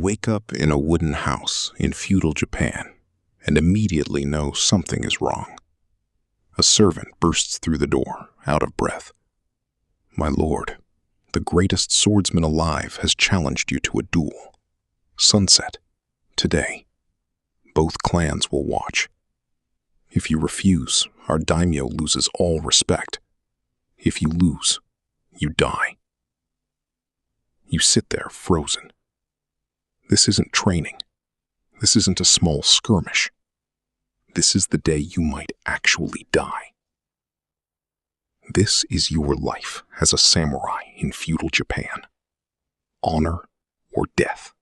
wake up in a wooden house in feudal Japan and immediately know something is wrong. A servant bursts through the door, out of breath. "My lord, the greatest swordsman alive has challenged you to a duel. Sunset, today. Both clans will watch. If you refuse, our daimyo loses all respect. If you lose, you die." You sit there frozen. This isn't training. This isn't a small skirmish. This is the day you might actually die. This is your life as a samurai in feudal Japan. Honor or death.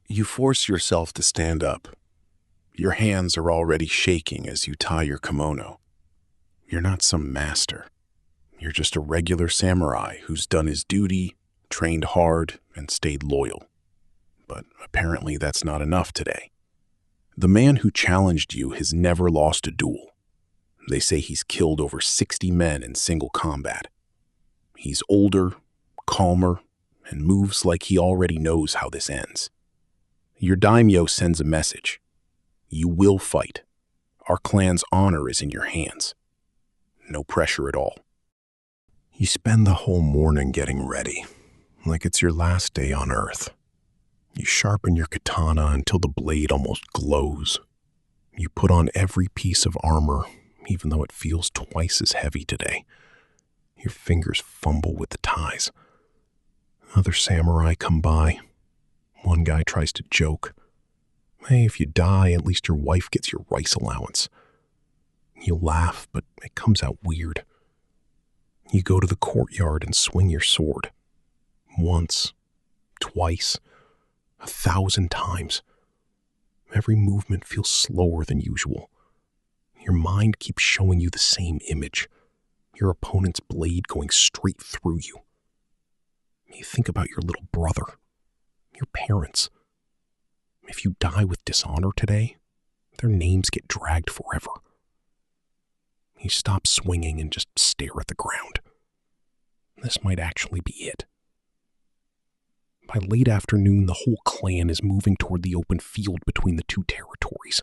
You force yourself to stand up. Your hands are already shaking as you tie your kimono. You're not some master. You're just a regular samurai who's done his duty, trained hard, and stayed loyal. But apparently that's not enough today. The man who challenged you has never lost a duel. They say he's killed over 60 men in single combat. He's older, calmer, and moves like he already knows how this ends. Your daimyo sends a message. You will fight. Our clan's honor is in your hands. No pressure at all. You spend the whole morning getting ready, like it's your last day on Earth. You sharpen your katana until the blade almost glows. You put on every piece of armor, even though it feels twice as heavy today. Your fingers fumble with the ties. Other samurai come by. One guy tries to joke. "Hey, if you die, at least your wife gets your rice allowance." You laugh, but it comes out weird. You go to the courtyard and swing your sword. Once, twice, 1,000 times. Every movement feels slower than usual. Your mind keeps showing you the same image, your opponent's blade going straight through you. You think about your little brother, your parents. If you die with dishonor today, their names get dragged forever. You stop swinging and just stare at the ground. This might actually be it. By late afternoon, the whole clan is moving toward the open field between the two territories.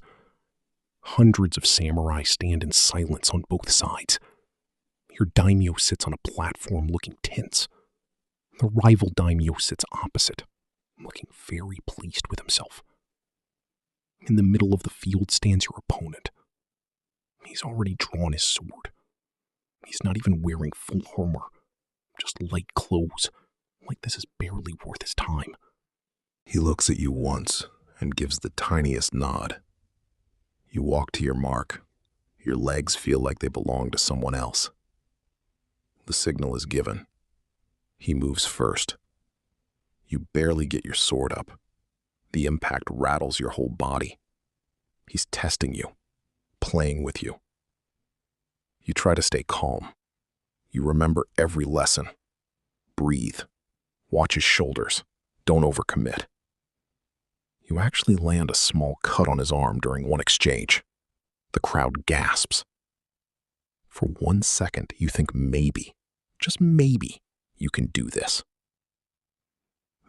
Hundreds of samurai stand in silence on both sides. Your daimyo sits on a platform looking tense. The rival daimyo sits opposite, looking very pleased with himself. In the middle of the field stands your opponent. He's already drawn his sword. He's not even wearing full armor, just light clothes, like this is barely worth his time. He looks at you once and gives the tiniest nod. You walk to your mark. Your legs feel like they belong to someone else. The signal is given. He moves first. You barely get your sword up. The impact rattles your whole body. He's testing you, playing with you. You try to stay calm. You remember every lesson. Breathe. Watch his shoulders. Don't overcommit. You actually land a small cut on his arm during one exchange. The crowd gasps. For 1 second, you think maybe, just maybe, you can do this.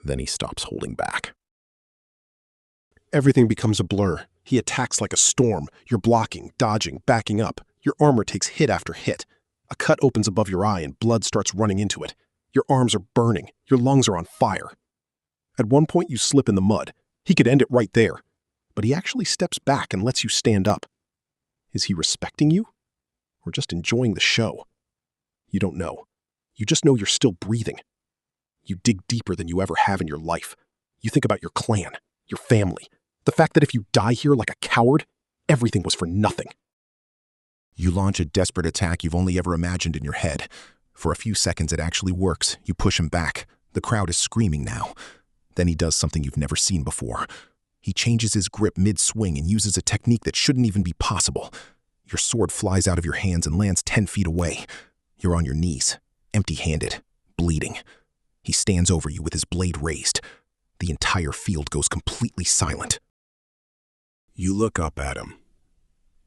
Then he stops holding back. Everything becomes a blur. He attacks like a storm. You're blocking, dodging, backing up. Your armor takes hit after hit. A cut opens above your eye and blood starts running into it. Your arms are burning. Your lungs are on fire. At one point, you slip in the mud. He could end it right there. But he actually steps back and lets you stand up. Is he respecting you? Or just enjoying the show? You don't know. You just know you're still breathing. You dig deeper than you ever have in your life. You think about your clan, your family. The fact that if you die here like a coward, everything was for nothing. You launch a desperate attack you've only ever imagined in your head. For a few seconds, it actually works. You push him back. The crowd is screaming now. Then he does something you've never seen before. He changes his grip mid-swing and uses a technique that shouldn't even be possible. Your sword flies out of your hands and lands 10 feet away. You're on your knees, empty-handed, bleeding. He stands over you with his blade raised. The entire field goes completely silent. You look up at him.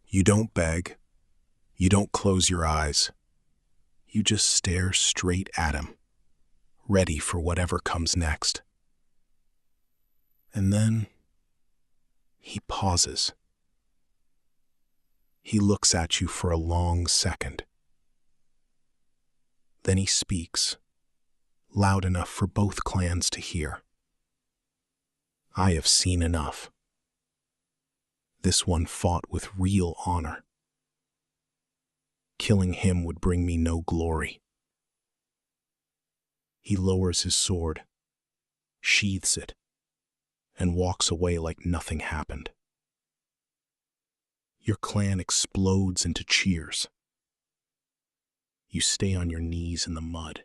You don't beg. You don't close your eyes. You just stare straight at him, ready for whatever comes next. And then he pauses. He looks at you for a long second. Then he speaks, loud enough for both clans to hear. I have seen enough. This one fought with real honor. Killing him would bring me no glory. He lowers his sword, sheathes it, and walks away like nothing happened. Your clan explodes into cheers. You stay on your knees in the mud,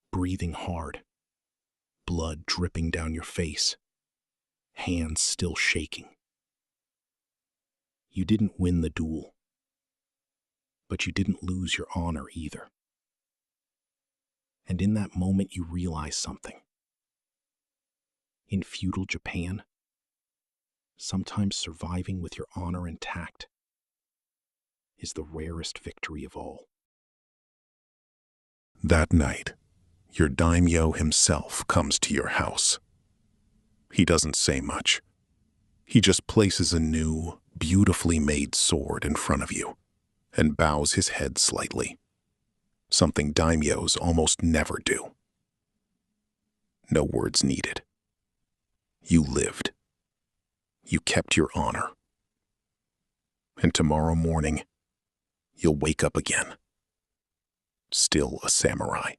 breathing hard, blood dripping down your face, hands still shaking. You didn't win the duel, but you didn't lose your honor either. And in that moment you realize something. In feudal Japan, sometimes surviving with your honor intact is the rarest victory of all. That night, your daimyo himself comes to your house. He doesn't say much. He just places a new, beautifully made sword in front of you and bows his head slightly, something daimyos almost never do. No words needed. You lived. You kept your honor. And tomorrow morning, you'll wake up again, still a samurai.